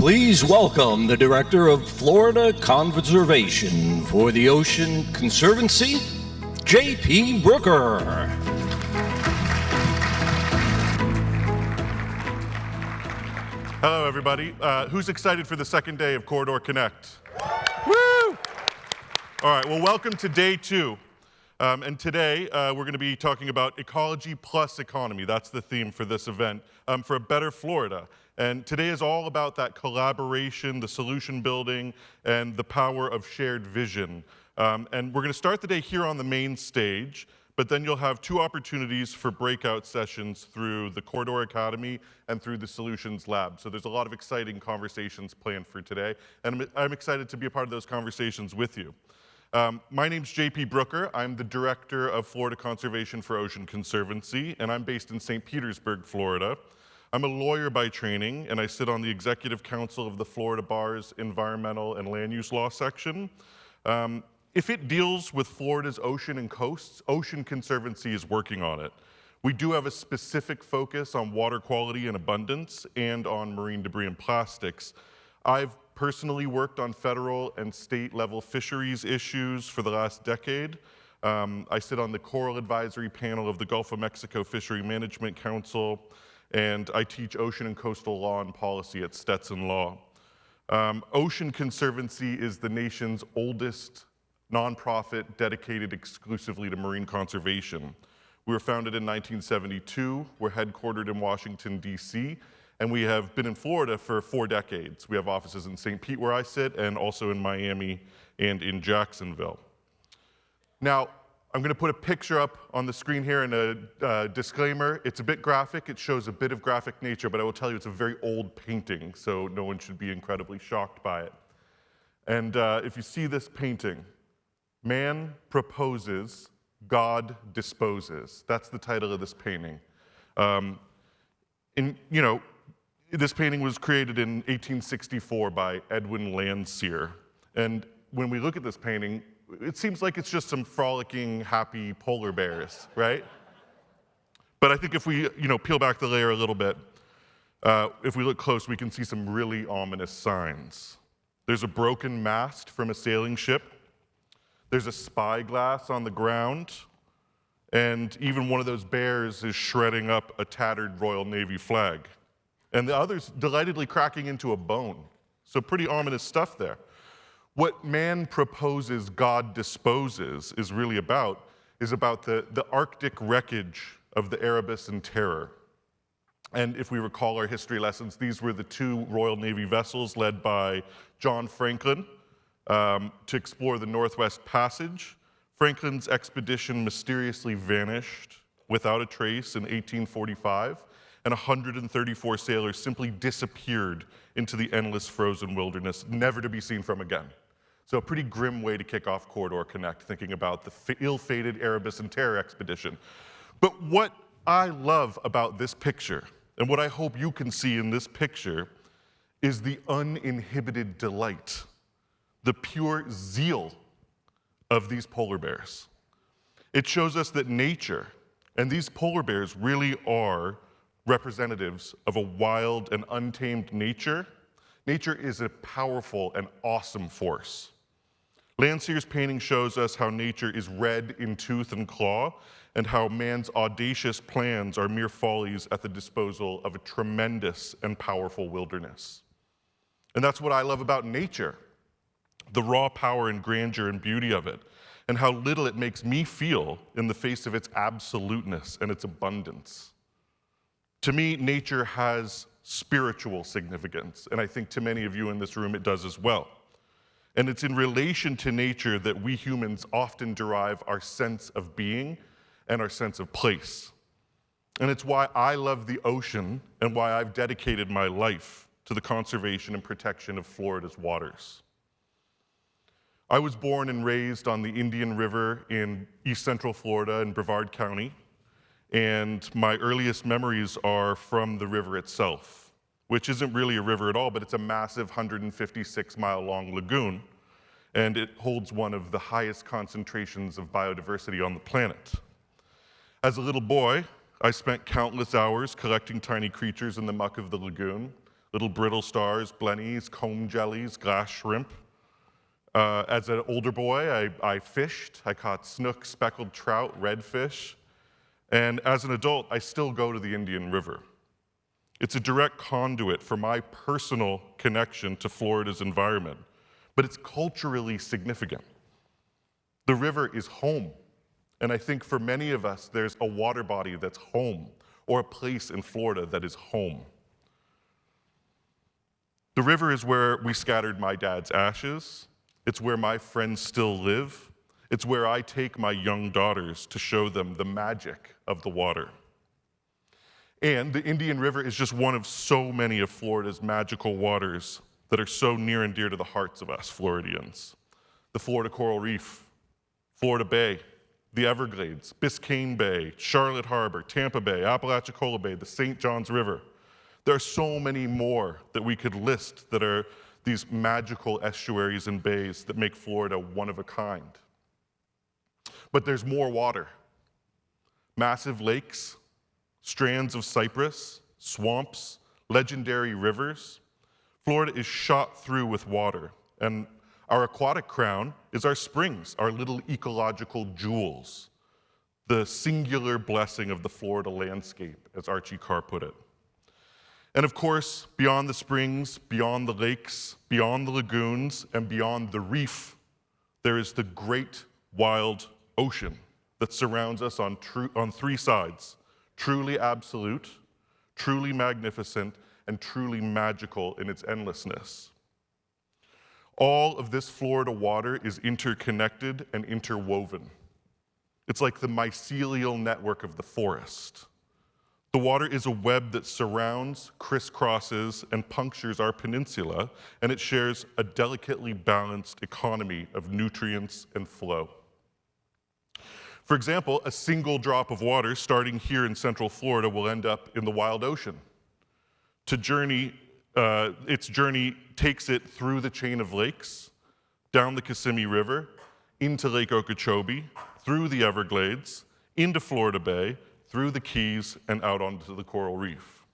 Please welcome the Director of Florida Conservation for the Ocean Conservancy, J.P. Brooker. Hello, everybody. Who's excited for the second day of Corridor Connect? Woo! All right, well, welcome to day 2. And today, we're going to be talking about ecology plus economy. That's the theme for this event, for a better Florida. And today is all about that collaboration, the solution building, and the power of shared vision. And we're going to start the day here on the main stage, but then you'll have 2 opportunities for breakout sessions through the Corridor Academy and through the Solutions Lab. So there's a lot of exciting conversations planned for today, and I'm excited to be a part of those conversations with you. My name's J.P. Brooker. I'm the Director of Florida Conservation for Ocean Conservancy, and I'm based in St. Petersburg, Florida. I'm a lawyer by training, and I sit on the Executive Council of the Florida Bar's Environmental and Land Use Law section. If it deals with Florida's ocean and coasts, Ocean Conservancy is working on it. We do have a specific focus on water quality and abundance and on marine debris and plastics. I've personally worked on federal and state level fisheries issues for the last decade. I sit on the Coral Advisory Panel of the Gulf of Mexico Fishery Management Council, and I teach ocean and coastal law and policy at Stetson Law. Ocean Conservancy is the nation's oldest nonprofit dedicated exclusively to marine conservation. We were founded in 1972. We're headquartered in Washington, D.C., and we have been in Florida for 4 decades. We have offices in St. Pete, where I sit, and also in Miami and in Jacksonville. Now, I'm going to put a picture up on the screen here and a disclaimer. It's a bit graphic. It shows a bit of graphic nature, but I will tell you it's a very old painting, so no one should be incredibly shocked by it. And if you see this painting, Man proposes, God disposes. That's the title of this painting. This painting was created in 1864 by Edwin Landseer. And when we look at this painting, it seems like it's just some frolicking, happy polar bears, right? But I think if we peel back the layer a little bit, if we look close, we can see some really ominous signs. There's a broken mast from a sailing ship. There's a spyglass on the ground. And even one of those bears is shredding up a tattered Royal Navy flag. And the other's delightedly cracking into a bone. So pretty ominous stuff there. What man proposes, God disposes is really about the Arctic wreckage of the Erebus and Terror. And if we recall our history lessons, these were the 2 Royal Navy vessels led by John Franklin to explore the Northwest Passage. Franklin's expedition mysteriously vanished without a trace in 1845, and 134 sailors simply disappeared into the endless frozen wilderness, never to be seen from again. So a pretty grim way to kick off Corridor Connect, thinking about the ill-fated Erebus and Terror expedition. But what I love about this picture, and what I hope you can see in this picture, is the uninhibited delight, the pure zeal of these polar bears. It shows us that nature, and these polar bears really are representatives of a wild and untamed nature. Nature is a powerful and awesome force. Landseer's painting shows us how nature is red in tooth and claw, and how man's audacious plans are mere follies at the disposal of a tremendous and powerful wilderness. And that's what I love about nature, the raw power and grandeur and beauty of it, and how little it makes me feel in the face of its absoluteness and its abundance. To me, nature has spiritual significance, and I think to many of you in this room it does as well. And it's in relation to nature that we humans often derive our sense of being and our sense of place. And it's why I love the ocean and why I've dedicated my life to the conservation and protection of Florida's waters. I was born and raised on the Indian River in East Central Florida in Brevard County, and my earliest memories are from the river itself, which isn't really a river at all, but it's a massive 156-mile-long lagoon, and it holds one of the highest concentrations of biodiversity on the planet. As a little boy, I spent countless hours collecting tiny creatures in the muck of the lagoon, little brittle stars, blennies, comb jellies, glass shrimp. As an older boy, I fished. I caught snook, speckled trout, redfish. And as an adult, I still go to the Indian River. It's a direct conduit for my personal connection to Florida's environment, but it's culturally significant. The river is home, and I think for many of us, there's a water body that's home, or a place in Florida that is home. The river is where we scattered my dad's ashes. It's where my friends still live. It's where I take my young daughters to show them the magic of the water. And the Indian River is just one of so many of Florida's magical waters that are so near and dear to the hearts of us Floridians. The Florida Coral Reef, Florida Bay, the Everglades, Biscayne Bay, Charlotte Harbor, Tampa Bay, Apalachicola Bay, the St. Johns River. There are so many more that we could list that are these magical estuaries and bays that make Florida one of a kind. But there's more water. Massive lakes, strands of cypress, swamps, legendary rivers. Florida is shot through with water, and our aquatic crown is our springs, our little ecological jewels, the singular blessing of the Florida landscape, as Archie Carr put it. And of course, beyond the springs, beyond the lakes, beyond the lagoons, and beyond the reef, there is the great wild ocean that surrounds us on three sides: truly absolute, truly magnificent, and truly magical in its endlessness. All of this Florida water is interconnected and interwoven. It's like the mycelial network of the forest. The water is a web that surrounds, crisscrosses, and punctures our peninsula, and it shares a delicately balanced economy of nutrients and flow. For example, a single drop of water starting here in Central Florida will end up in the wild ocean. Its journey takes it through the chain of lakes, down the Kissimmee River, into Lake Okeechobee, through the Everglades, into Florida Bay, through the Keys, and out onto the Coral Reef.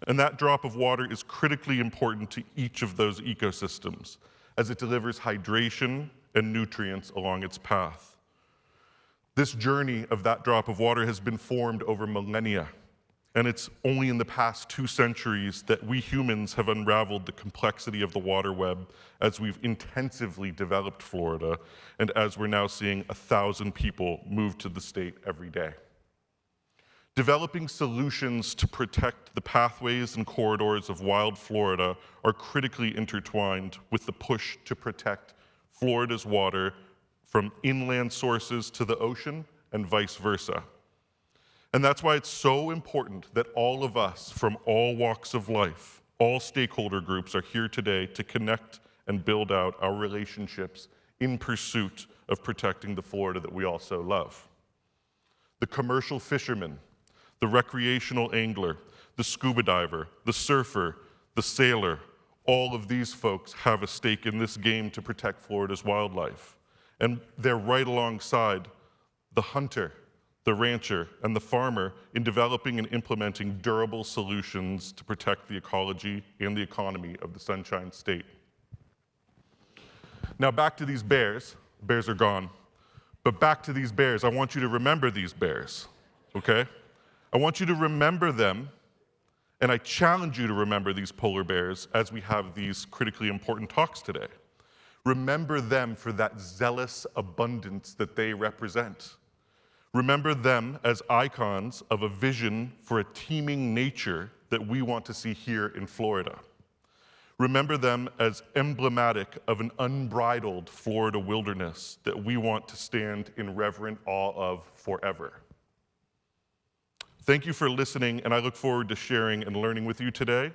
And that drop of water is critically important to each of those ecosystems, as it delivers hydration and nutrients along its path. This journey of that drop of water has been formed over millennia, and it's only in the past 2 centuries that we humans have unraveled the complexity of the water web as we've intensively developed Florida, and as we're now seeing 1,000 people move to the state every day. Developing solutions to protect the pathways and corridors of wild Florida are critically intertwined with the push to protect Florida's water from inland sources to the ocean and vice versa. And that's why it's so important that all of us from all walks of life, all stakeholder groups are here today to connect and build out our relationships in pursuit of protecting the Florida that we all so love. The commercial fisherman, the recreational angler, the scuba diver, the surfer, the sailor, all of these folks have a stake in this game to protect Florida's wildlife. And they're right alongside the hunter, the rancher, and the farmer in developing and implementing durable solutions to protect the ecology and the economy of the Sunshine State. Now back to these bears. Bears are gone. But back to these bears. I want you to remember these bears, okay? I want you to remember them, and I challenge you to remember these polar bears as we have these critically important talks today. Remember them for that zealous abundance that they represent. Remember them as icons of a vision for a teeming nature that we want to see here in Florida. Remember them as emblematic of an unbridled Florida wilderness that we want to stand in reverent awe of forever. Thank you for listening, and I look forward to sharing and learning with you today.